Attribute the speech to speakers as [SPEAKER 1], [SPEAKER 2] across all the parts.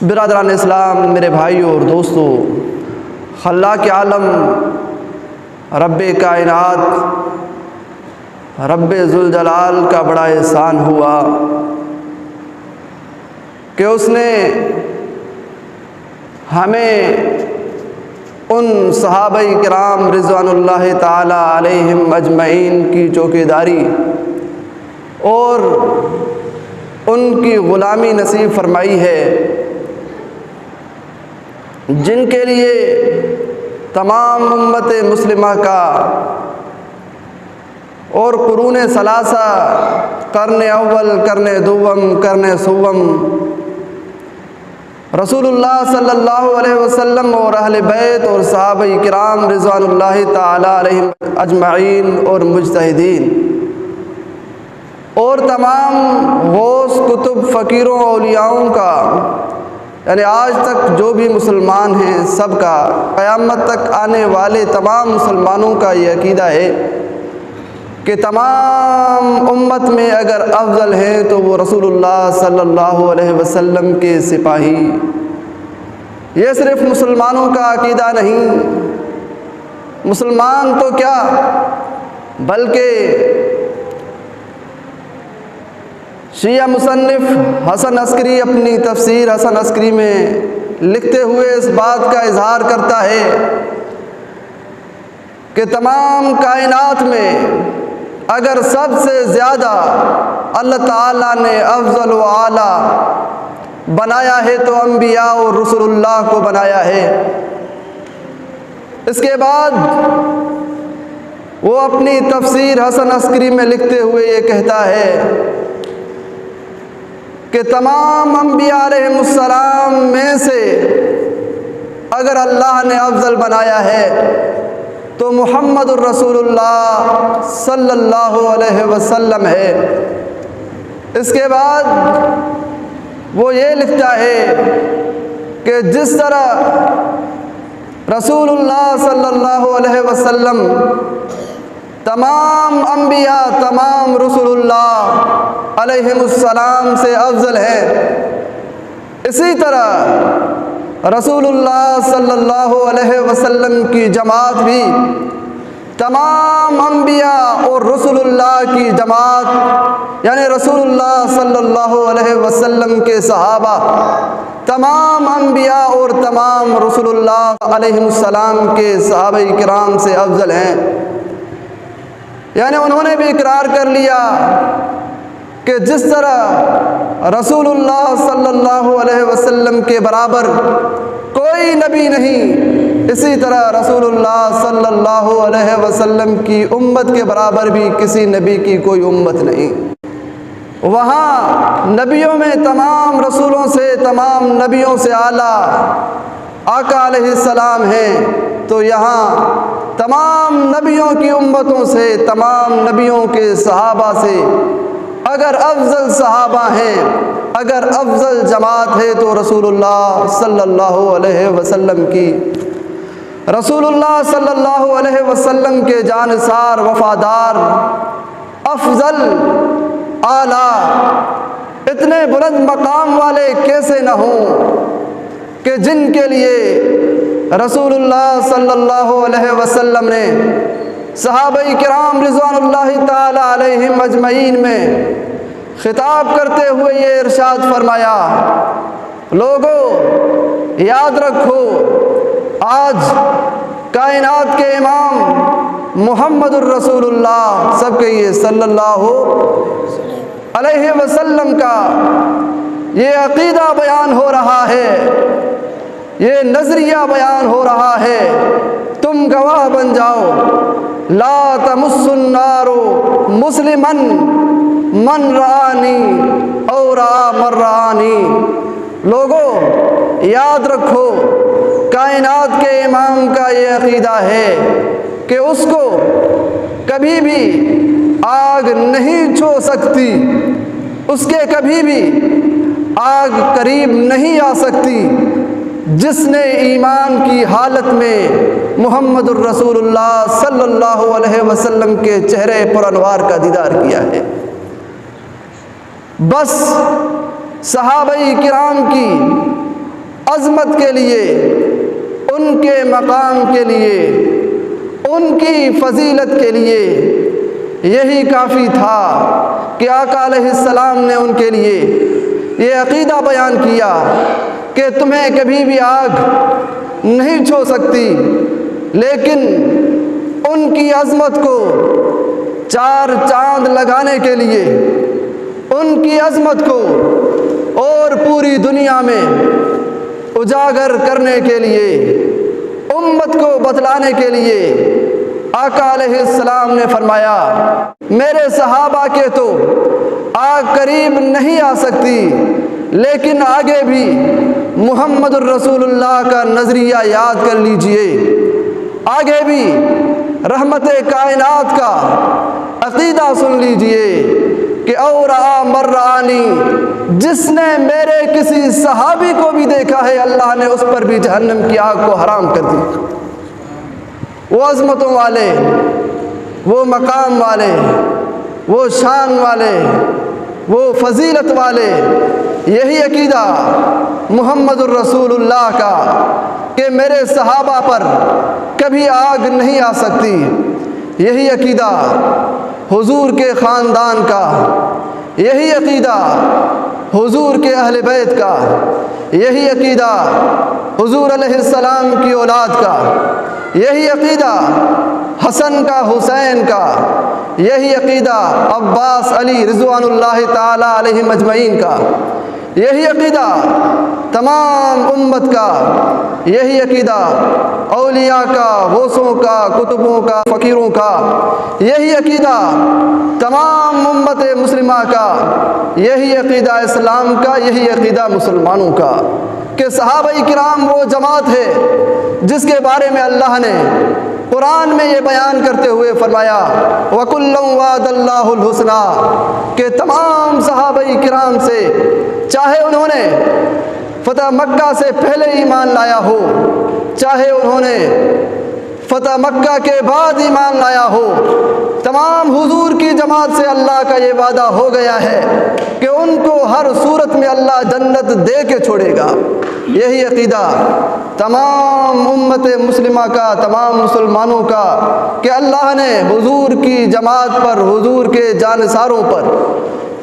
[SPEAKER 1] برادران اسلام، میرے بھائیوں اور دوستوں، خلاق عالم رب کائنات رب ذوالجلال کا بڑا احسان ہوا کہ اس نے ہمیں ان صحابہ کرام رضوان اللہ تعالی علیہم اجمعین کی چوکیداری اور ان کی غلامی نصیب فرمائی ہے، جن کے لیے تمام امت مسلمہ کا اور قرون ثلاثہ، قرن اول، قرن دوم، قرن سوم، رسول اللہ صلی اللہ علیہ وسلم اور اہل بیت اور صحابہ کرام رضوان اللہ تعالی علیہم اجمعین اور مجتہدین اور تمام غوث، کتب، فقیروں، اولیاؤں کا، یعنی آج تک جو بھی مسلمان ہیں سب کا، قیامت تک آنے والے تمام مسلمانوں کا یہ عقیدہ ہے کہ تمام امت میں اگر افضل ہیں تو وہ رسول اللہ صلی اللہ علیہ وسلم کے سپاہی۔ یہ صرف مسلمانوں کا عقیدہ نہیں، مسلمان تو کیا بلکہ شیعہ مصنف حسن عسکری اپنی تفسیر حسن عسکری میں لکھتے ہوئے اس بات کا اظہار کرتا ہے کہ تمام کائنات میں اگر سب سے زیادہ اللہ تعالیٰ نے افضل و اعلیٰ بنایا ہے تو انبیاء اور رسول اللہ کو بنایا ہے۔ اس کے بعد وہ اپنی تفسیر حسن عسکری میں لکھتے ہوئے یہ کہتا ہے کہ تمام انبیاء علیہ السلام میں سے اگر اللہ نے افضل بنایا ہے تو محمد الرسول اللہ صلی اللہ علیہ وسلم ہے۔ اس کے بعد وہ یہ لکھتا ہے کہ جس طرح رسول اللہ صلی اللہ علیہ وسلم تمام انبیاء، تمام رسول اللہ علیہ السلام سے افضل ہے، اسی طرح رسول اللہ صلی اللہ علیہ وسلم کی جماعت بھی تمام انبیاء اور رسول اللہ کی جماعت، یعنی رسول اللہ صلی اللہ علیہ وسلم کے صحابہ تمام انبیاء اور تمام رسول اللہ علیہ السلام کے صحابہ کرام سے افضل ہیں۔ یعنی انہوں نے بھی اقرار کر لیا کہ جس طرح رسول اللہ صلی اللہ علیہ وسلم کے برابر کوئی نبی نہیں، اسی طرح رسول اللہ صلی اللہ علیہ وسلم کی امت کے برابر بھی کسی نبی کی کوئی امت نہیں۔ وہاں نبیوں میں تمام رسولوں سے، تمام نبیوں سے اعلیٰ آقا علیہ السلام ہیں، تو یہاں تمام نبیوں کی امتوں سے، تمام نبیوں کے صحابہ سے اگر افضل صحابہ ہیں، اگر افضل جماعت ہے تو رسول اللہ صلی اللہ علیہ وسلم کی۔ رسول اللہ صلی اللہ علیہ وسلم کے جانثار، وفادار، افضل، اعلیٰ، اتنے بلند مقام والے کیسے نہ ہوں کہ جن کے لیے رسول اللہ صلی اللہ علیہ وسلم نے صحابہ کرام رضوان اللہ تعالی علیہم اجمعین میں خطاب کرتے ہوئے یہ ارشاد فرمایا، لوگوں یاد رکھو آج کائنات کے امام محمد الرسول اللہ، سب کہیے صلی اللہ علیہ وسلم کا یہ عقیدہ بیان ہو رہا ہے، یہ نظریہ بیان ہو رہا ہے، تم گواہ بن جاؤ۔ لا تمس النار مسلما من رآنی اور من رآنی۔ لوگوں یاد رکھو کائنات کے امام کا یہ عقیدہ ہے کہ اس کو کبھی بھی آگ نہیں چھو سکتی، اس کے کبھی بھی آگ قریب نہیں آ سکتی جس نے ایمان کی حالت میں محمد الرسول اللہ صلی اللہ علیہ وسلم کے چہرے پر انوار کا دیدار کیا ہے۔ بس صحابہ کرام کی عظمت کے لیے، ان کے مقام کے لیے، ان کی فضیلت کے لیے یہی کافی تھا کہ آقا علیہ السلام نے ان کے لیے یہ عقیدہ بیان کیا کہ تمہیں کبھی بھی آگ نہیں چھو سکتی، لیکن ان کی عظمت کو چار چاند لگانے کے لیے، ان کی عظمت کو اور پوری دنیا میں اجاگر کرنے کے لیے، امت کو بتلانے کے لیے آقا علیہ السلام نے فرمایا میرے صحابہ کے تو آگ قریب نہیں آ سکتی، لیکن آگے بھی محمد الرسول اللہ کا نظریہ یاد کر لیجئے، آگے بھی رحمت کائنات کا عقیدہ سن لیجئے کہ اور مرانی، جس نے میرے کسی صحابی کو بھی دیکھا ہے اللہ نے اس پر بھی جہنم کی آگ کو حرام کر دی۔ وہ عظمتوں والے، وہ مقام والے، وہ شان والے، وہ فضیلت والے، یہی عقیدہ محمد الرسول اللہ کا کہ میرے صحابہ پر کبھی آگ نہیں آ سکتی، یہی عقیدہ حضور کے خاندان کا، یہی عقیدہ حضور کے اہل بیت کا، یہی عقیدہ حضور علیہ السلام کی اولاد کا، یہی عقیدہ حسن کا، حسین کا، یہی عقیدہ عباس علی رضوان اللہ تعالی علیہ مجمعین کا، یہی عقیدہ تمام امت کا، یہی عقیدہ اولیاء کا، غوثوں کا، کتبوں کا، فقیروں کا، یہی عقیدہ تمام امت مسلمہ کا، یہی عقیدہ اسلام کا، یہی عقیدہ مسلمانوں کا کہ صحابہ کرام وہ جماعت ہے جس کے بارے میں اللہ نے قرآن میں یہ بیان کرتے ہوئے فرمایا وَكُلًّا وَعَدَ اللَّهُ الْحُسْنَىٰ کہ تمام صحابہ کرام سے، چاہے انہوں نے فتح مکہ سے پہلے ایمان لایا ہو، چاہے انہوں نے فتح مکہ کے بعد ایمان لایا ہو، تمام حضور کی جماعت سے اللہ کا یہ وعدہ ہو گیا ہے کہ ان کو ہر صورت میں اللہ جنت دے کے چھوڑے گا۔ یہی عقیدہ تمام امت مسلمہ کا، تمام مسلمانوں کا کہ اللہ نے حضور کی جماعت پر، حضور کے جانثاروں پر،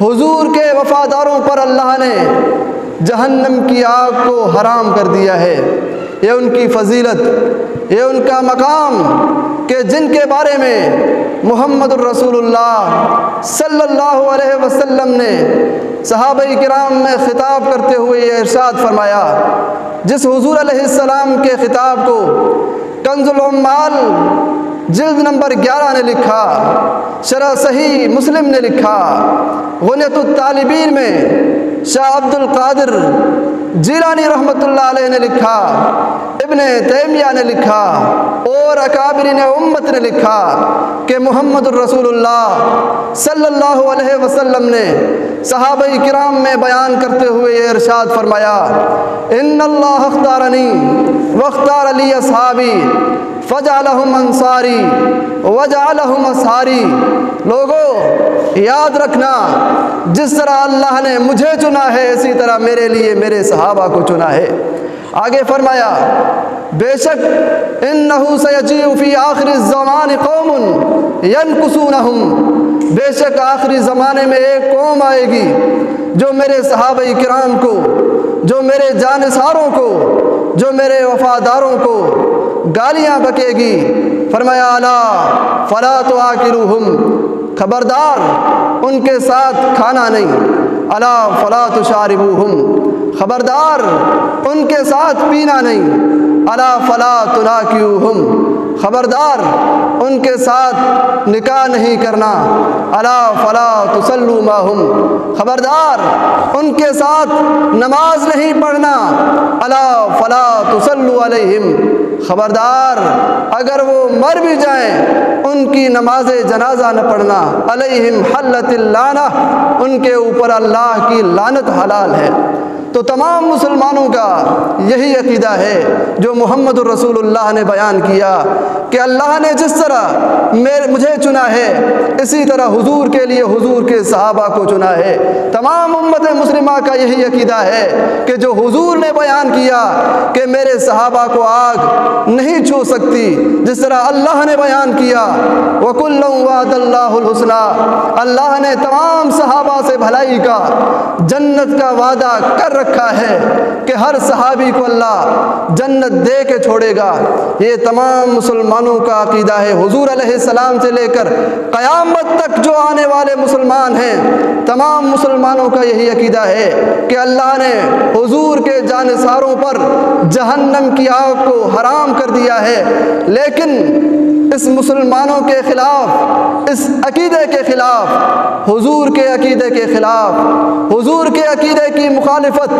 [SPEAKER 1] حضور کے وفاداروں پر اللہ نے جہنم کی آگ کو حرام کر دیا ہے۔ یہ ان کی فضیلت، یہ ان کا مقام کہ جن کے بارے میں محمد الرسول اللہ صلی اللہ علیہ وسلم نے صحابہ کرام میں خطاب کرتے ہوئے یہ ارشاد فرمایا، جس حضور علیہ السلام کے خطاب کو کنز العمال جلد نمبر 11 نے لکھا، شرح صحیح مسلم نے لکھا، غنیۃ الطالبین میں شاہ عبد القادر جیلانی رحمۃ اللہ علیہ نے لکھا، ابن تیمیہ نے لکھا اور اکابرین امت نے لکھا کہ محمد الرسول اللہ صلی اللہ علیہ وسلم نے صحابہ کرام میں بیان کرتے ہوئے یہ ارشاد فرمایا ان اللہ اختارنی واختار لی اصحابی فجعلہم انصاری وجعلہم اصحاری۔ لوگو یاد رکھنا، جس طرح اللہ نے مجھے چنا ہے اسی طرح میرے لیے میرے صحابہ کو چنا ہے۔ آگے فرمایا بے شک انہو سیجیء فی آخر الزمان قوم ینکسونہم، بے شک آخری زمانے میں ایک قوم آئے گی جو میرے صحابہ کرام کو، جو میرے جانثاروں کو، جو میرے وفاداروں کو گالیاں بکے گی۔ فرمایا الا فلا تؤاکلوہم، خبردار ان کے ساتھ کھانا نہیں، الا فلا تشاربوہم، خبردار ان کے ساتھ پینا نہیں، الا فلا تناکحوہم، خبردار ان کے ساتھ نکاح نہیں کرنا، الا فلا تصلوا معہم، خبردار ان کے ساتھ نماز نہیں پڑھنا، الا فلا تصلوا علیہم، خبردار اگر وہ مر بھی جائیں ان کی نماز جنازہ نہ پڑھنا، علیہم حلت اللعنہ، ان کے اوپر اللہ کی لعنت حلال ہے۔ تو تمام مسلمانوں کا یہی عقیدہ ہے جو محمد الرسول اللہ نے بیان کیا کہ اللہ نے جس طرح مجھے چنا ہے اسی طرح حضور کے لیے حضور کے صحابہ کو چنا ہے۔ تمام امت مسلمہ کا یہی عقیدہ ہے کہ جو حضور نے بیان کیا کہ میرے صحابہ کو آگ نہیں چھو سکتی، جس طرح اللہ نے بیان کیا وَكُلًّا وَعَدَ اللَّهُ الْحُسْنَىٰ، اللہ نے تمام صحابہ سے بھلائی کا جنت کا وعدہ کر رکھا ہے کہ ہر صحابی کو اللہ جنت دے کے چھوڑے گا۔ یہ تمام مسلمانوں کا عقیدہ ہے۔ حضور علیہ السلام سے لے کر قیامت تک جو آنے والے مسلمان ہیں تمام مسلمانوں کا یہی عقیدہ ہے کہ اللہ نے حضور کے جانثاروں پر جہنم کی آگ کو حرام کر دیا ہے، لیکن اس مسلمانوں کے خلاف، اس عقیدے کے خلاف، حضور کے عقیدے کے خلاف، حضور کے عقیدے کی مخالفت،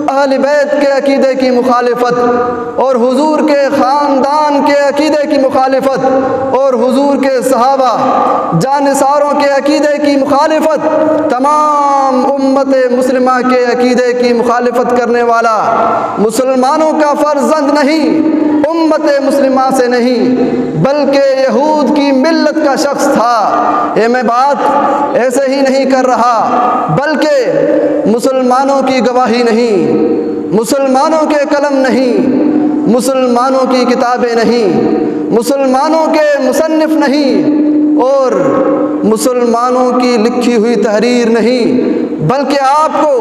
[SPEAKER 1] اہل بیت کے عقیدے کی مخالفت اور حضور کے خاندان کے عقیدے کی مخالفت اور حضور کے صحابہ جانثاروں کے عقیدے کی مخالفت، تمام امت مسلمہ کے عقیدے کی مخالفت کرنے والا مسلمانوں کا فرزند نہیں، امت مسلمہ سے نہیں بلکہ یہود کی ملت کا شخص تھا۔ یہ میں بات ایسے ہی نہیں کر رہا، بلکہ مسلمانوں کی گواہی نہیں، مسلمانوں کے قلم نہیں، مسلمانوں کی کتابیں نہیں، مسلمانوں کے مصنف نہیں اور مسلمانوں کی لکھی ہوئی تحریر نہیں، بلکہ آپ کو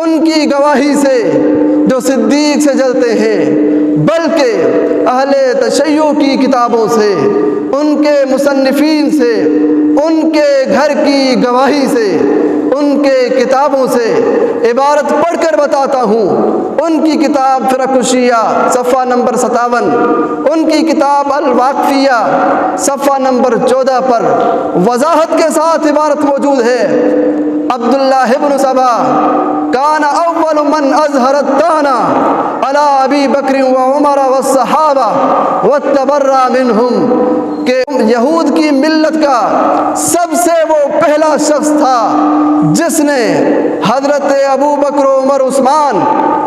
[SPEAKER 1] ان کی گواہی سے جو صدیق سے جلتے ہیں، بلکہ اہل تشیع کی کتابوں سے، ان کے مصنفین سے، ان کے گھر کی گواہی سے، ان کے کتابوں سے عبارت پڑھ کر بتاتا ہوں۔ ان کی کتاب فرق الشیعہ صفحہ نمبر 57، ان کی کتاب الواقفیہ صفحہ نمبر 14 پر وضاحت کے ساتھ عبارت موجود ہے۔ عبداللہ ابن سبا کان اول من اظہر الطعن علی ابی بکر و عمر والصحابہ واتبرأ منہم، کہ یہود کی ملت کا سب سے وہ پہلا شخص تھا جس نے حضرت ابو بکر و عمر عثمان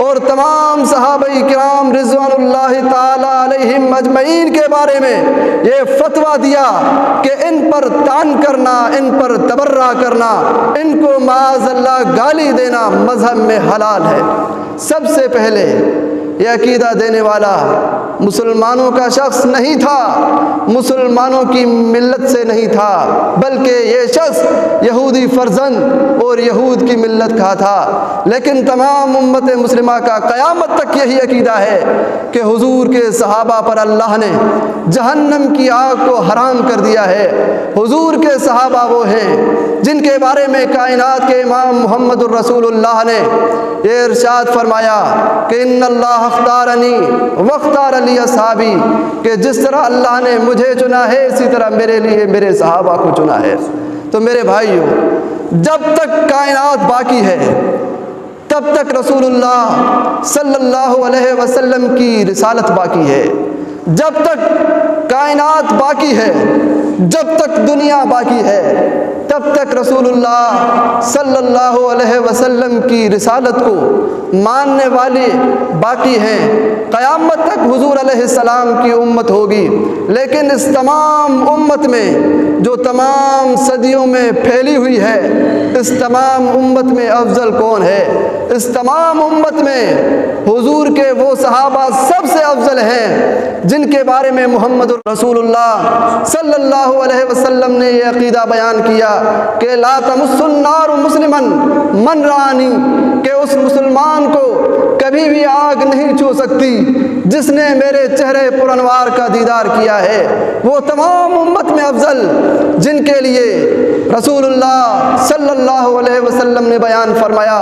[SPEAKER 1] اور تمام صحابہ کرام رضوان اللہ تعالی علیہم اجمعین کے بارے میں یہ فتویٰ دیا کہ ان پر طعن کرنا، ان پر تبرہ کرنا، ان کو معاذ اللہ گالی دینا مذہب میں حلال ہے۔ سب سے پہلے یہ عقیدہ دینے والا مسلمانوں کا شخص نہیں تھا، مسلمانوں کی ملت سے نہیں تھا، بلکہ یہ شخص یہودی فرزند اور یہود کی ملت کا تھا۔ لیکن تمام امت مسلمہ کا قیامت تک یہی عقیدہ ہے کہ حضور کے صحابہ پر اللہ نے جہنم کی آگ کو حرام کر دیا ہے۔ حضور کے صحابہ وہ ہیں جن کے بارے میں کائنات کے امام محمد الرسول اللہ نے یہ ارشاد فرمایا کہ ان اللہ اختارنی واختار لی اصحابی، کہ جس طرح اللہ نے مجھے چنا ہے اسی طرح میرے لیے میرے صحابہ کو چنا ہے۔ تو میرے بھائیو، جب تک کائنات باقی ہے تب تک رسول اللہ صلی اللہ علیہ وسلم کی رسالت باقی ہے، جب تک کائنات باقی ہے، جب تک دنیا باقی ہے تب تک رسول اللہ صلی اللہ علیہ وسلم کی رسالت کو ماننے والے باقی ہیں۔ قیامت تک حضور علیہ السلام کی امت ہوگی، لیکن اس تمام امت میں جو تمام صدیوں میں پھیلی ہوئی ہے، اس تمام امت میں افضل کون ہے؟ اس تمام امت میں حضور کے وہ صحابہ سب سے افضل ہیں جن کے بارے میں محمد رسول اللہ صلی اللہ علیہ وسلم نے یہ عقیدہ بیان کیا کہ لا تمس النار مسلما من رانی، کہ اس مسلمان کو کبھی بھی آگ نہیں چھو سکتی جس نے میرے چہرے پرانوار کا دیدار کیا ہے۔ وہ تمام امت میں افضل جن کے لیے رسول اللہ صلی اللہ علیہ وسلم نے بیان فرمایا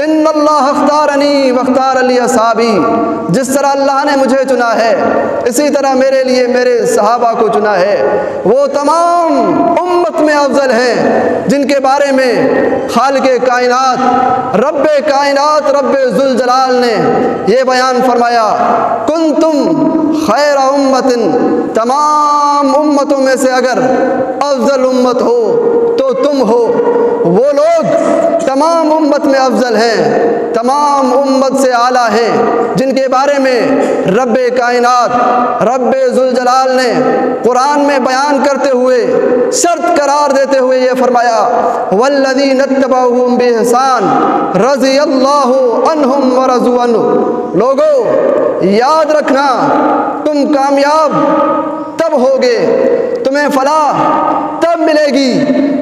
[SPEAKER 1] ان اللہ اختارنی واختار لی اصحابی، جس طرح اللہ نے مجھے چنا ہے اسی طرح میرے لیے میرے صحابہ کو چنا ہے۔ وہ تمام امت میں افضل ہیں جن کے بارے میں خالق کائنات رب ذوالجلال نے یہ بیان فرمایا کنتم خیر امت، تمام امتوں میں سے اگر افضل امت ہو تو تم ہو۔ وہ لوگ تمام امت میں افضل ہیں، تمام امت سے اعلیٰ ہیں، جن کے بارے میں رب کائنات رب ذوالجلال نے قرآن میں بیان کرتے ہوئے شرط قرار دیتے ہوئے یہ فرمایا والذین اتبعوہم بإحسان رضی اللہ عنہم ورضوا عنہ۔ لوگو یاد رکھنا، تم کامیاب تب ہوگے، تمہیں فلاح تب ملے گی،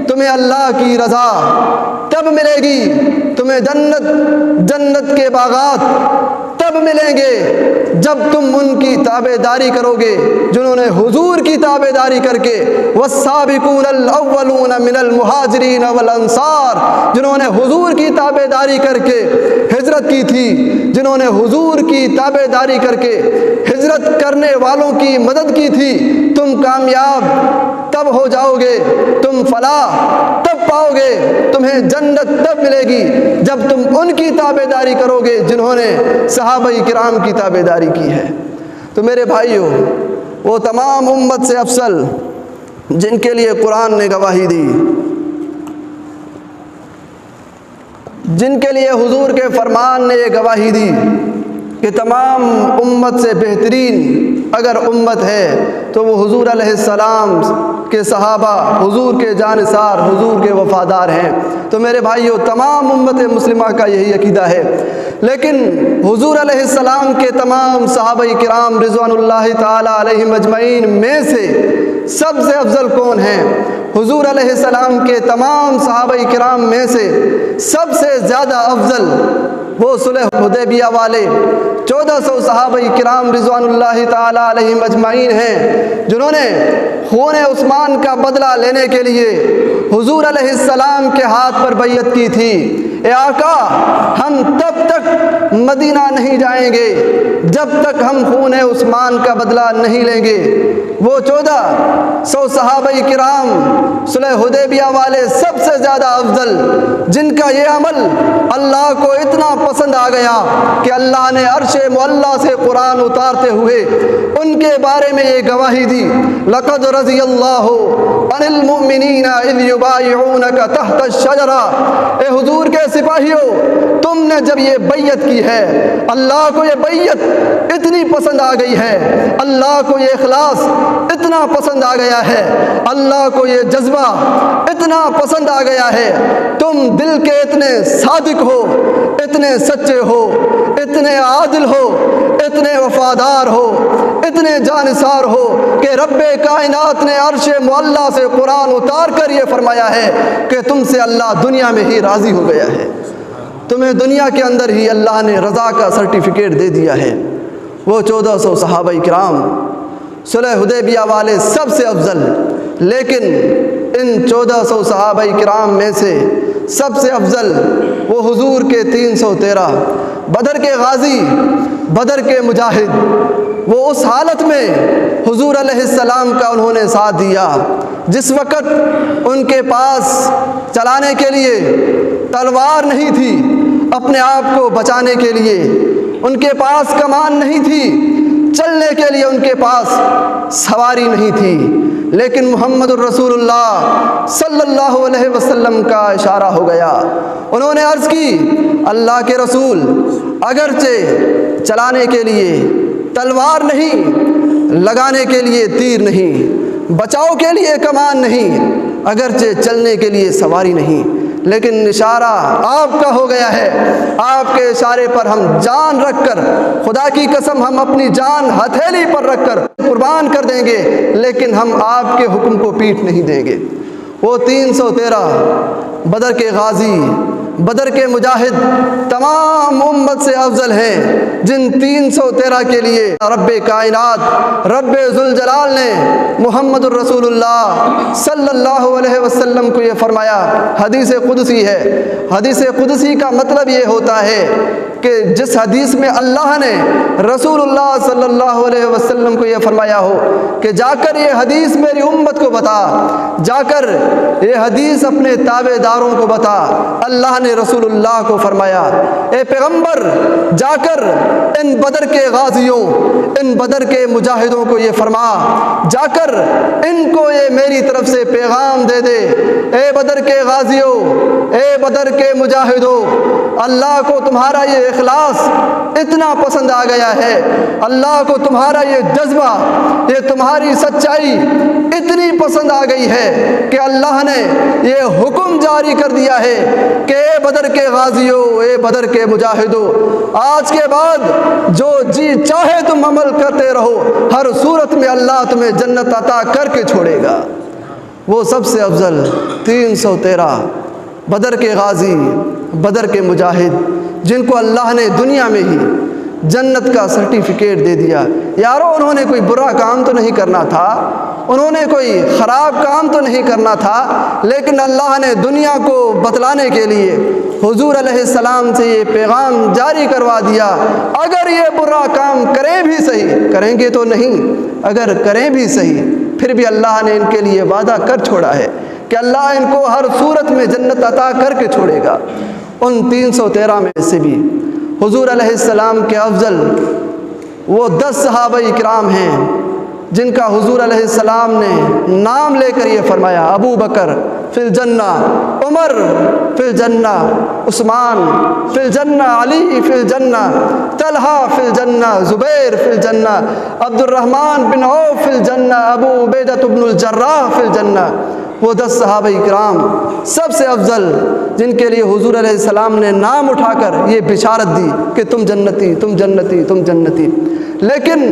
[SPEAKER 1] تمہیں اللہ کی رضا تب ملے گی، تمہیں جنت کے باغات تب ملیں گے جب تم ان کی تابع داری کرو گے جنہوں نے حضور کی تابع داری کر کے والسابقون الاولون من المہاجرین والانصار، جنہوں نے حضور کی تابع داری کر کے ہجرت کی تھی، جنہوں نے حضور کی تابع داری کر کے ہجرت کرنے والوں کی مدد کی تھی، تم کامیاب تب ہو جاؤ گے، تم فلاح تب پاؤ گے، تمہیں جنت تب ملے گی جب تم ان کی تابع داری کرو گے جنہوں نے صحابہ کرام کی تابع داری کی ہے۔ تو میرے بھائیو، وہ تمام امت سے افضل جن کے لیے قرآن نے گواہی دی، جن کے لیے حضور کے فرمان نے یہ گواہی دی کہ تمام امت سے بہترین اگر امت ہے تو وہ حضور علیہ السلام کے صحابہ، حضور کے جانثار، حضور کے وفادار ہیں۔ تو میرے بھائیو، تمام امت مسلمہ کا یہی عقیدہ ہے، لیکن حضور علیہ السلام کے تمام صحابہ کرام رضوان اللہ تعالی علیہم اجمعین میں سے سب سے افضل کون ہیں؟ حضور علیہ السلام کے تمام صحابہ کرام میں سے سب سے زیادہ افضل وہ صلح حدیبیہ والے 1400 صحابہ کرام رضوان اللہ تعالی علیہم اجمعین ہیں، جنہوں نے خون عثمان کا بدلہ لینے کے لیے حضور علیہ السلام کے ہاتھ پر بیعت کی تھی، اے آقا ہم تب تک مدینہ نہیں جائیں گے جب تک ہم خون عثمان کا بدلہ نہیں لیں گے۔ وہ 1400 صحابہ کرام صلح حدیبیہ والے سب سے زیادہ افضل، جن کا یہ عمل اللہ کو اتنا پسند آ گیا کہ اللہ نے عرش معلیٰ سے قرآن اتارتے ہوئے ان کے بارے میں یہ گواہی دی لقد رضی اللہ عن المؤمنین اذ یبایعونک تحت الشجرہ۔ اے حضور کے سپاہیوں، تم نے جب یہ بیعت کی ہے، اللہ کو یہ بیعت اتنی پسند آ گئی ہے، اللہ کو یہ اخلاص اتنا پسند آ گیا ہے، اللہ کو یہ جذبہ اتنا پسند آ گیا ہے، تم دل کے اتنے صادق ہو، اتنے سچے ہو، اتنے عادل ہو، اتنے وفادار ہو، اتنے جانثار ہو کہ رب کائنات نے عرش معلیٰ سے قرآن اتار کر یہ فرمایا ہے کہ تم سے اللہ دنیا میں ہی راضی ہو گیا ہے، تمہیں دنیا کے اندر ہی اللہ نے رضا کا سرٹیفکیٹ دے دیا ہے۔ وہ 1400 صحابہ کرام صلح حدیبیہ والے سب سے افضل، لیکن ان 1400 صحابہ کرام میں سے سب سے افضل وہ حضور کے 313 بدر کے غازی، بدر کے مجاہد، وہ اس حالت میں حضور علیہ السلام کا انہوں نے ساتھ دیا جس وقت ان کے پاس چلانے کے لیے تلوار نہیں تھی، اپنے آپ کو بچانے کے لیے ان کے پاس کمان نہیں تھی، چلنے کے لیے ان کے پاس سواری نہیں تھی، لیکن محمد الرسول اللہ صلی اللہ علیہ وسلم کا اشارہ ہو گیا۔ انہوں نے عرض کی اللہ کے رسول، اگرچہ چلانے کے لیے تلوار نہیں، لگانے کے لیے تیر نہیں، بچاؤ کے لیے کمان نہیں، اگرچہ چلنے کے لیے سواری نہیں، لیکن اشارہ آپ کا ہو گیا ہے، آپ کے اشارے پر ہم جان رکھ کر، خدا کی قسم ہم اپنی جان ہتھیلی پر رکھ کر قربان کر دیں گے، لیکن ہم آپ کے حکم کو پیٹ نہیں دیں گے۔ وہ 313 بدر کے غازی، بدر کے مجاہد تمام امت سے افضل ہیں، جن 313 کے لیے رب کائنات رب ذوالجلال نے محمد الرسول اللہ صلی اللہ علیہ وسلم کو یہ فرمایا۔ حدیث قدسی ہے، حدیث قدسی کا مطلب یہ ہوتا ہے کہ جس حدیث میں اللہ نے رسول اللہ صلی اللہ علیہ وسلم کو یہ فرمایا ہو کہ جا کر یہ حدیث میری امت کو بتا، جا کر یہ حدیث اپنے تابع داروں کو بتا، اللہ نے رسول اللہ کو فرمایا، اے پیغمبر جا کر ان بدر کے غازیوں، ان بدر کے مجاہدوں کو یہ فرما، جا کر ان کو یہ میری طرف سے پیغام دے دے، اے بدر کے غازیوں، اے بدر کے مجاہدوں، اللہ کو تمہارا یہ اخلاص اتنا پسند آ گیا ہے، اللہ کو تمہارا یہ جذبہ، یہ تمہاری سچائی اتنی پسند آ گئی ہے کہ اللہ نے یہ حکم جاری کر دیا ہے کہ اے بدر کے غازیوں، اے بدر کے مجاہدوں، آج کے بعد جو جی چاہے تم عمل کرتے رہو، ہر صورت میں اللہ تمہیں جنت عطا کر کے چھوڑے گا۔ وہ سب سے افضل 313 بدر کے غازی، بدر کے مجاہد، جن کو اللہ نے دنیا میں ہی جنت کا سرٹیفکیٹ دے دیا۔ یارو انہوں نے کوئی برا کام تو نہیں کرنا تھا، انہوں نے کوئی خراب کام تو نہیں کرنا تھا، لیکن اللہ نے دنیا کو بتلانے کے لیے حضور علیہ السلام سے یہ پیغام جاری کروا دیا، اگر یہ برا کام کریں بھی صحیح، کریں گے تو نہیں، اگر کریں بھی صحیح، پھر بھی اللہ نے ان کے لیے وعدہ کر چھوڑا ہے کہ اللہ ان کو ہر صورت میں جنت عطا کر کے چھوڑے گا۔ ان 313 میں سے بھی حضور علیہ السلام کے افضل وہ 10 صحابہ کرام ہیں جن کا حضور علیہ السلام نے نام لے کر یہ فرمایا، ابو بکر فی الجنہ، عمر فی الجنہ، عثمان فی الجنہ، علی فی الجنہ، طلحہ فی الجنہ، زبیر فی الجنہ، عبد الرحمن بن عوف فی الجنہ، ابو عبیدہ بن الجراح فی الجنہ۔ وہ 10 صحابہ کرام سب سے افضل جن کے لیے حضور علیہ السلام نے نام اٹھا کر یہ بشارت دی کہ تم جنتی، تم جنتی، تم جنتی۔ لیکن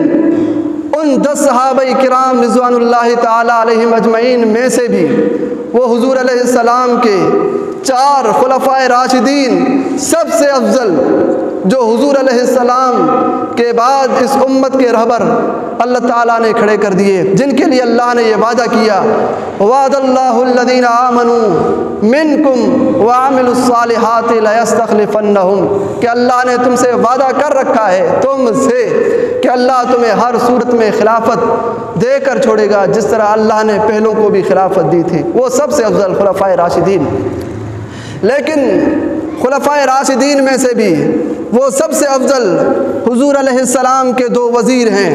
[SPEAKER 1] ان 10 صحابہ کرام رضوان اللہ تعالی علیہم اجمعین میں سے بھی وہ حضور علیہ السلام کے 4 خلفائے راشدین سب سے افضل، جو حضور علیہ السلام کے بعد اس امت کے رہبر اللہ تعالیٰ نے کھڑے کر دیے، جن کے لیے اللہ نے یہ وعدہ کیا، وعد اللہ الذین آمنوا منکم وعملوا الصالحات لیستخلفنہم، کہ اللہ نے تم سے وعدہ کر رکھا ہے تم سے کہ اللہ تمہیں ہر صورت میں خلافت دے کر چھوڑے گا، جس طرح اللہ نے پہلوں کو بھی خلافت دی تھی۔ وہ سب سے افضل خلفائے راشدین۔ لیکن خلفائے راشدین میں سے بھی وہ سب سے افضل حضور علیہ السلام کے 2 وزیر ہیں،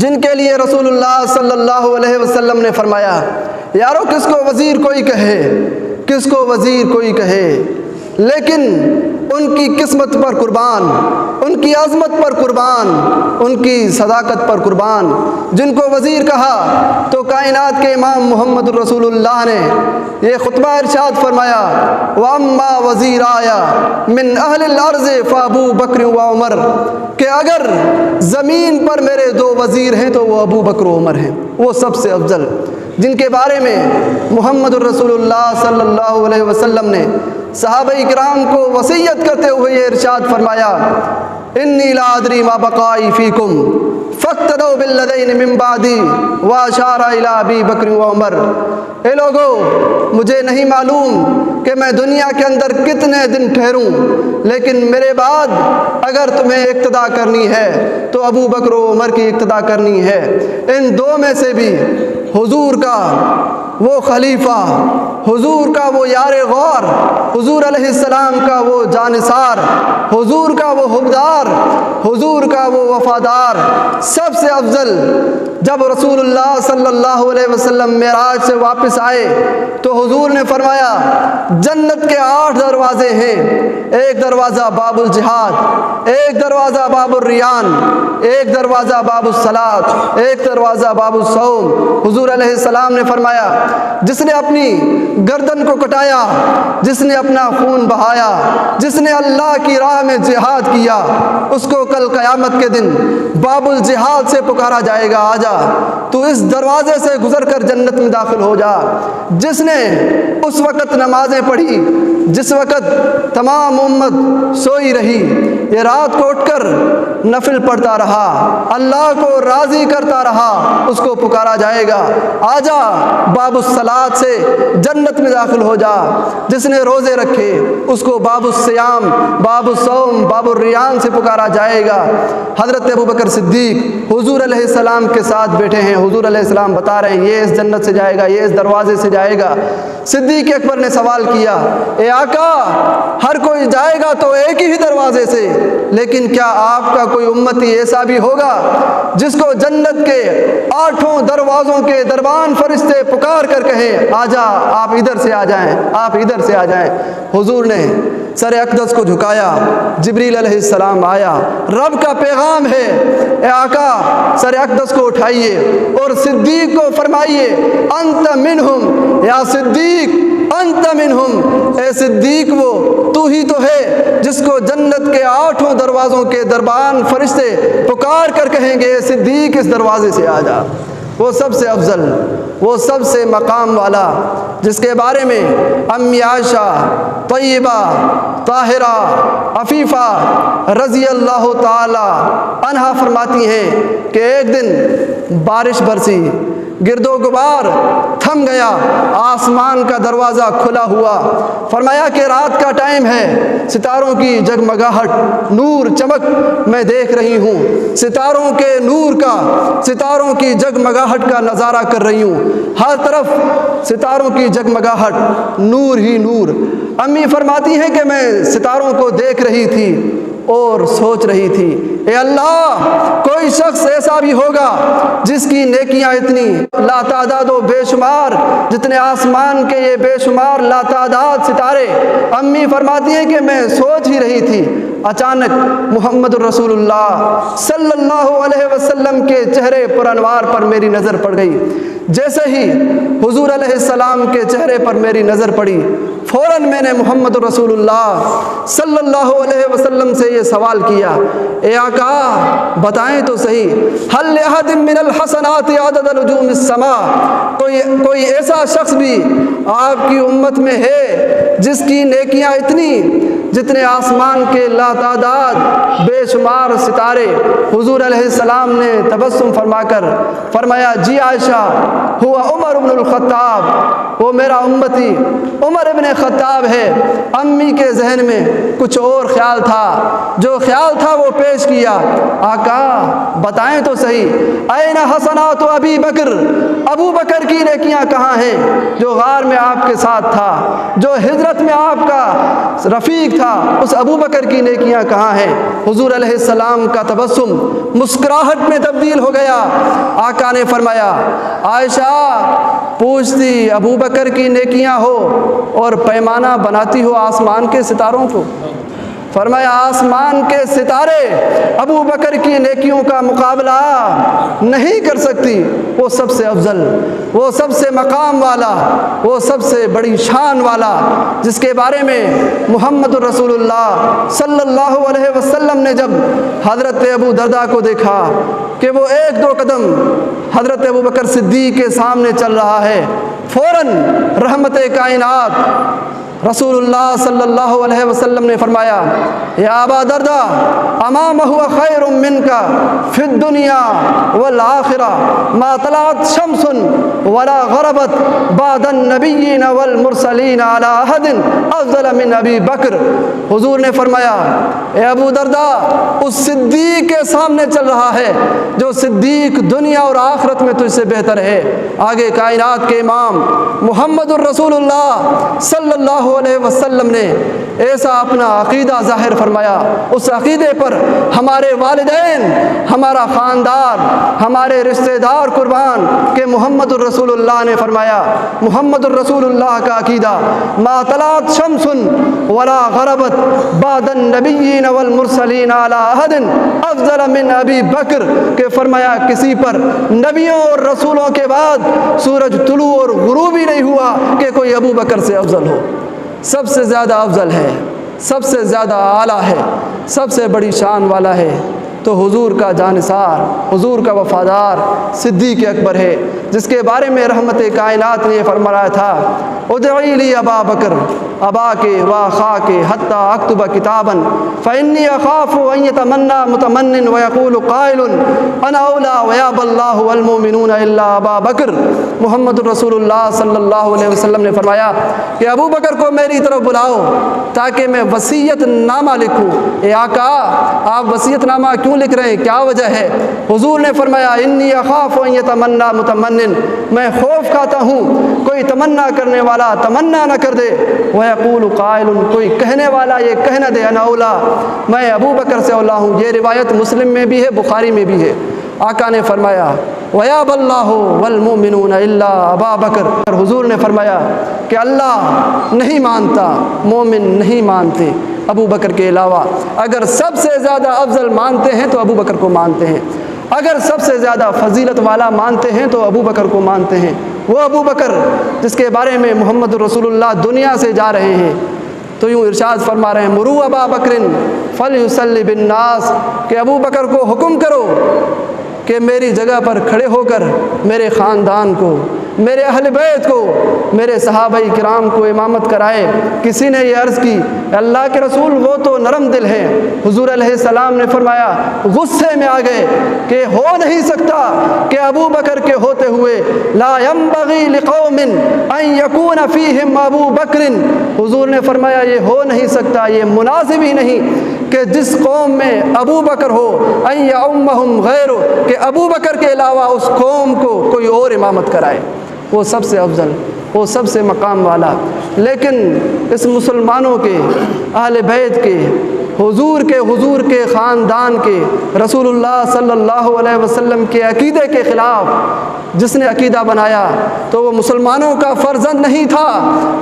[SPEAKER 1] جن کے لیے رسول اللہ صلی اللہ علیہ وسلم نے فرمایا، یارو کس کو وزیر کوئی کہے، کس کو وزیر کوئی کہے، لیکن ان کی قسمت پر قربان، ان کی عظمت پر قربان، ان کی صداقت پر قربان۔ جن کو وزیر کہا تو کائنات کے امام محمد رسول اللہ نے یہ خطبہ ارشاد فرمایا، وَأَمَّا وَزِيرَايَ مِنْ أَهْلِ الْأَرْضِ فَأَبُو بَكْرٍ وَعُمَرٍ، کہ اگر زمین پر میرے 2 وزیر ہیں تو وہ ابو بکر و عمر ہیں۔ وہ سب سے افضل جن کے بارے میں محمد الرسول اللہ صلی اللہ علیہ وسلم نے صحابہ کرام کو وصیت کرتے ہوئے یہ ارشاد فرمایا، انی لا ادری ما بقائی فیکم فاقتدوا بالذین من بعدی واشار الی ابی بکر و عمر۔ اے لوگو، مجھے نہیں معلوم کہ میں دنیا کے اندر کتنے دن ٹھہروں، لیکن میرے بعد اگر تمہیں اقتدا کرنی ہے تو ابو بکر و عمر کی اقتدا کرنی ہے۔ ان 2 میں سے بھی حضور کا وہ خلیفہ، حضور کا وہ یار غور، حضور علیہ السلام کا وہ جانثار، حضور کا وہ حبدار، حضور کا وہ وفادار، سب سے افضل جب رسول اللہ صلی اللہ علیہ وسلم معراج سے واپس آئے تو حضور نے فرمایا، جنت کے 8 دروازے ہیں، ایک دروازہ باب الجہاد، ایک دروازہ باب الریان، ایک دروازہ باب الصلاۃ، ایک دروازہ باب الصوم۔ حضور علیہ السلام نے فرمایا، جس نے اپنی گردن کو کٹایا، جس نے اپنا خون بہایا، جس نے اللہ کی راہ میں جہاد کیا، اس کو کل قیامت کے دن باب الجہاد سے پکارا جائے گا، آجا تو اس دروازے سے گزر کر جنت میں داخل ہو جا۔ جس نے اس وقت نمازیں پڑھی جس وقت تمام امت سوئی رہی، یہ رات کو اٹھ کر نفل پڑھتا رہا، اللہ کو راضی کرتا رہا، اس کو پکارا جائے گا، آجا باب الصلاۃ سے جنت میں داخل ہو جا۔ جس نے روزے رکھے اس کو باب الصیام، باب الصوم، باب الریان سے پکارا جائے گا۔ حضرت ابو بکر صدیق حضور علیہ السلام کے ساتھ بیٹھے ہیں، حضور علیہ السلام بتا رہے ہیں یہ اس جنت سے جائے گا، یہ اس دروازے سے جائے گا۔ صدیق اکبر نے سوال کیا، اے آقا ہر کوئی جائے گا تو ایک ہی دروازے سے، لیکن کیا آپ کا کوئی امتی ایسا بھی ہوگا جس کو جنت کے 8 دروازوں کے دربان فرشتے پکار کر کہیں آجا، آپ ادھر سے آ جائیں، آپ ادھر سے آ جائیں؟ حضور نے سر اقدس کو جھکایا، جبریل علیہ السلام آیا، رب کا پیغام ہے، اے آقا سر اقدس کو اٹھائیے اور صدیق کو فرمائیے انت منہم یا صدیق، انت منہم، اے صدیق وہ تو ہی تو ہے جس کو جنت کے 8 دروازوں کے دربان فرشتے پکار کر کہیں گے اے صدیق اس دروازے سے آ جا۔ وہ سب سے افضل، وہ سب سے مقام والا، جس کے بارے میں امی عائشہ طیبہ طاہرہ عفیفہ رضی اللہ تعالی عنہا فرماتی ہیں کہ ایک دن بارش برسی، گرد و غبار تھم گیا، آسمان کا دروازہ کھلا ہوا، فرمایا کہ رات کا ٹائم ہے، ستاروں کی جگمگاہٹ، نور چمک میں دیکھ رہی ہوں، ستاروں کے نور کا، ستاروں کی جگمگاہٹ کا نظارہ کر رہی ہوں، ہر طرف ستاروں کی جگمگاہٹ، نور ہی نور۔ امی فرماتی ہیں کہ میں ستاروں کو دیکھ رہی تھی اور سوچ رہی تھی اے اللہ کوئی شخص ایسا بھی ہوگا جس کی نیکیاں اتنی لاتعداد و بے شمار جتنے آسمان کے یہ بے شمار لاتعداد ستارے۔ امی فرماتی ہیں کہ میں سوچ ہی رہی تھی، اچانک محمد الرسول اللہ صلی اللہ علیہ وسلم کے چہرے پر انوار پر میری نظر پڑ گئی۔ جیسے ہی حضور علیہ السلام کے چہرے پر میری نظر پڑی، فوراً میں نے محمد الرسول اللہ صلی اللہ علیہ وسلم سے یہ سوال کیا، اے آقا بتائیں تو صحیح، هل لأحد من الحسنات عدد نجوم السماء، کوئی ایسا شخص بھی آپ کی امت میں ہے جس کی نیکیاں اتنی جتنے آسمان کے لاتعداد بے شمار ستارے؟ حضور علیہ السلام نے تبسم فرما کر فرمایا، جی عائشہ، ہوا عمر بن الخطاب، وہ میرا امتی عمر ابن خطاب ہے۔ امی کے ذہن میں کچھ اور خیال تھا، جو خیال تھا وہ پیش کیا، آقا بتائیں تو صحیح، این حسنات ابی بکر، ابو بکر کی نیکیاں کہاں ہیں جو غار میں آپ کے ساتھ تھا، جو ہجرت میں آپ کا رفیق تھا، اس ابو بکر کی نیکیاں کہاں ہیں؟ حضور علیہ السلام کا تبسم مسکراہٹ میں تبدیل ہو گیا۔ آقا نے فرمایا، عائشہ پوچھتی ابو بکر کی نیکیاں ہو اور پیمانہ بناتی ہو آسمان کے ستاروں کو؟ فرمایا آسمان کے ستارے ابو بکر کی نیکیوں کا مقابلہ نہیں کر سکتی۔ وہ سب سے افضل، وہ سب سے مقام والا، وہ سب سے بڑی شان والا، جس کے بارے میں محمد الرسول اللہ صلی اللہ علیہ وسلم نے جب حضرت ابو درداء کو دیکھا کہ وہ 1-2 قدم حضرت ابو بکر صدیق کے سامنے چل رہا ہے، فوراً رحمت کائنات رسول اللہ صلی اللہ علیہ وسلم نے فرمایا، یا ابا درداء اما هو خیر منک فی الدنیا والآخرہ ما طلعت شمس ولا غربت بعد النبیین والمرسلین علی احد افضل من ابی بکر۔ حضور نے فرمایا، اے ابو درداء اس صدیق کے سامنے چل رہا ہے جو صدیق دنیا اور آخرت میں تجھ سے بہتر ہے۔ آگے کائنات کے امام محمد الرسول اللہ صلی اللہ علیہ وسلم نے ایسا اپنا عقیدہ ظاہر فرمایا، اس عقیدے پر ہمارے والدین، ہمارا خاندان، ہمارے رشتہ دار قربان کہ محمد الرسول اللہ نے فرمایا، محمد الرسول اللہ کا عقیدہ، ما طلعت شمس ولا غربت بعد النبیین والمرسلین علی احد افضل من ابی بکر، کہ فرمایا کسی پر نبیوں اور رسولوں کے بعد سورج طلوع اور غروب ہی نہیں ہوا کہ کوئی ابو بکر سے افضل ہو۔ سب سے زیادہ افضل ہے، سب سے زیادہ اعلیٰ ہے، سب سے بڑی شان والا ہے تو حضور کا جانثار، حضور کا وفادار صدیق اکبر ہے۔ جس کے بارے میں رحمت کائنات نے فرمایا تھا ادعی لی ابا بکر ابا کے واخا کے حتیٰ اکتب کتابا فانی اخاف ان یتمنى متمن ویقول قائل انا اولا ویاب اللہ والمؤمنون الا ابا بکر۔ محمد رسول اللہ صلی اللہ علیہ وسلم نے فرمایا کہ ابو بکر کو میری طرف بلاؤ تاکہ میں وصیت نامہ لکھوں۔ اے آقا، آپ وصیت نامہ کیوں لکھ رہے ہیں، کیا وجہ ہے؟ حضور نے فرمایا انی اخاف ان یتمنى متمن، میں خوف کھاتا ہوں کوئی تمنا کرنے والا تمنا نہ کر دے، ویقول قائل، کوئی کہنے والا یہ کہہ نہ دے انا اولا، میں ابو بکر سے اولا ہوں۔ یہ روایت مسلم میں بھی ہے، بخاری میں بھی ہے۔ آقا نے فرمایا وَيَابَ اللَّهُ وَالْمُؤْمِنُونَ إِلَّا أَبَا بَكْرَ۔ حضور نے فرمایا کہ اللہ نہیں مانتا، مومن نہیں مانتے ابو بکر کے علاوہ۔ اگر سب سے زیادہ افضل مانتے ہیں تو ابو بکر کو مانتے ہیں، اگر سب سے زیادہ فضیلت والا مانتے ہیں تو ابو بکر کو مانتے ہیں۔ وہ ابو بکر جس کے بارے میں محمد رسول اللہ دنیا سے جا رہے ہیں تو یوں ارشاد فرما رہے ہیں مروا ابا بکر فلیصلی بالناس، کہ ابو بکر کو حکم کرو کہ میری جگہ پر کھڑے ہو کر میرے خاندان کو، میرے اہل بیت کو، میرے صحابہ کرام کو امامت کرائے۔ کسی نے یہ عرض کی اللہ کے رسول وہ تو نرم دل ہیں۔ حضور علیہ السلام نے فرمایا، غصے میں آ گئے کہ ہو نہیں سکتا کہ ابو بکر کے ہوتے ہوئے لا ينبغي لقوم ان يكون فيهم ابو بکر، حضور نے فرمایا یہ ہو نہیں سکتا، یہ مناسب ہی نہیں کہ جس قوم میں ابو بکر ہو ان يعمهم غیرہ، کہ ابو بکر کے علاوہ اس قوم کو کوئی اور امامت کرائے۔ وہ سب سے افضل، وہ سب سے مقام والا۔ لیکن اس مسلمانوں کے، اہل بیت کے، حضور کے خاندان کے، رسول اللہ صلی اللہ علیہ وسلم کے عقیدے کے خلاف جس نے عقیدہ بنایا تو وہ مسلمانوں کا فرزند نہیں تھا،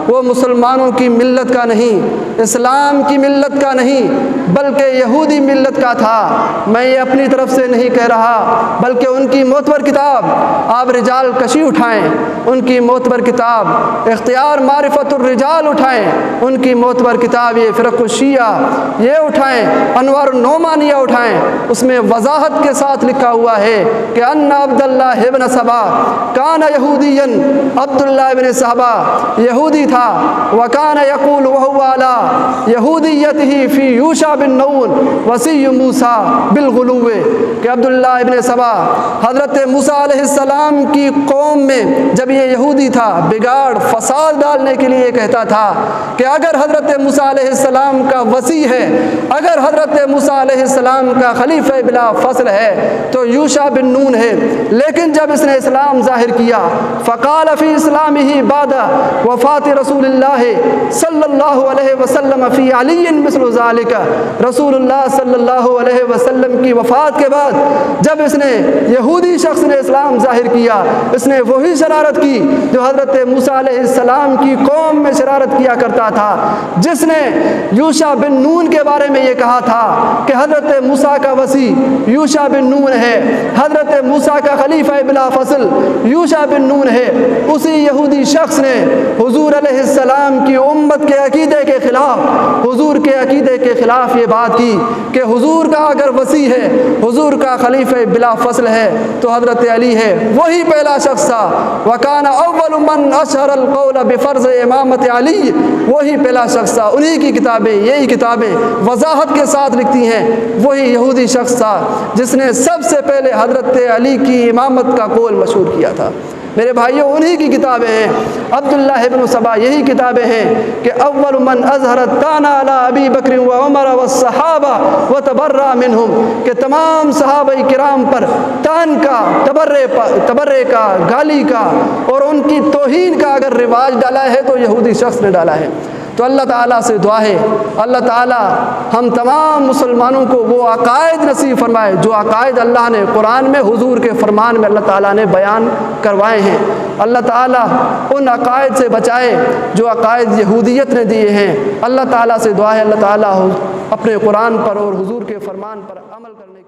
[SPEAKER 1] وہ مسلمانوں کی ملت کا نہیں، اسلام کی ملت کا نہیں، بلکہ یہودی ملت کا تھا۔ میں یہ اپنی طرف سے نہیں کہہ رہا، بلکہ ان کی معتبر کتاب، آپ رجال کشی اٹھائیں، ان کی معتبر کتاب اختیار معرفت الرجال اٹھائیں، ان کی معتبر کتاب یہ فرق الشیعہ یہ اٹھائیں، انوار النعمانیہ اٹھائیں، اس میں وضاحت کے ساتھ لکھا ہوا ہے کہ ان عبداللہ ابن سبا کان یہودیا، عبداللہ ابن سبا یہودی تھا، وکان یقول وہو علی یہودیتہ فی یوشع بن نون وصی موسیٰ بالغلو، کہ عبداللہ ابن سبا حضرت موسیٰ علیہ السلام کی قوم میں جب یہ یہودی تھا بگاڑ فساد ڈالنے کے لیے کہتا تھا کہ اگر حضرت موسیٰ علیہ السلام کا وصی ہے، اگر حضرت موسیٰ علیہ السلام کا خلیفہ بلا فصل ہے تو یوشع بن نون ہے۔ لیکن جب اس نے اسلام ظاہر کیا فقال فی اسلامہ بعد وفات رسول اللہ صلی اللہ علیہ وسلم فی علی مثل ذالک، رسول اللہ صلی اللہ علیہ وسلم کی وفات کے بعد جب اس نے یہودی شخص نے اسلام ظاہر کیا، اس نے وہی شرارت کی جو حضرت موسیٰ علیہ السلام کی قوم میں شرارت کیا کرتا تھا، جس نے یوشع بن نون کے بارے میں یہ کہا تھا کہ حضرت موسیٰ کا وصی یوشع بن نون ہے، حضرت موسیٰ کا خلیفہ بلا فصل یوشع بن نون ہے۔ اسی یہودی شخص نے حضور علیہ السلام کی امت کے عقیدے کے خلاف، حضور کے عقیدے کے خلاف یہ بات کی کہ حضور کا اگر وصی ہے، حضور کا خلیفہ بلا فصل ہے تو حضرت علی ہے۔ وہی پہلا شخص تھا، وَكَانَ أَوَّلُ مَنْ أَشْهَرَ الْقَوْلَ بِفَرْضِ امامت علی، وہی پہلا شخص تھا۔ انہی کی کتابیں، یہی کتابیں وضاحت کے ساتھ لکھتی ہیں، وہی یہودی شخص تھا جس نے سب سے پہلے حضرت علی کی امامت کا قول مشہور کیا تھا۔ میرے بھائیوں انہی کی کتابیں ہیں، عبداللہ ابن سبا یہی کتابیں ہیں کہ اول من اظہر الطعن علی ابی بکر و عمر والصحابہ وتبرأ منہم، کہ تمام صحابہ کرام پر طعن کا، تبرے کا، گالی کا اور ان کی توہین کا اگر رواج ڈالا ہے تو یہودی شخص نے ڈالا ہے۔ تو اللہ تعالیٰ سے دعا ہے اللہ تعالیٰ ہم تمام مسلمانوں کو وہ عقائد نصیب فرمائے جو عقائد اللہ نے قرآن میں، حضور کے فرمان میں اللہ تعالیٰ نے بیان کروائے ہیں۔ اللہ تعالیٰ ان عقائد سے بچائے جو عقائد یہودیت نے دیے ہیں۔ اللہ تعالیٰ سے دعا ہے اللہ تعالیٰ اپنے قرآن پر اور حضور کے فرمان پر عمل کرنے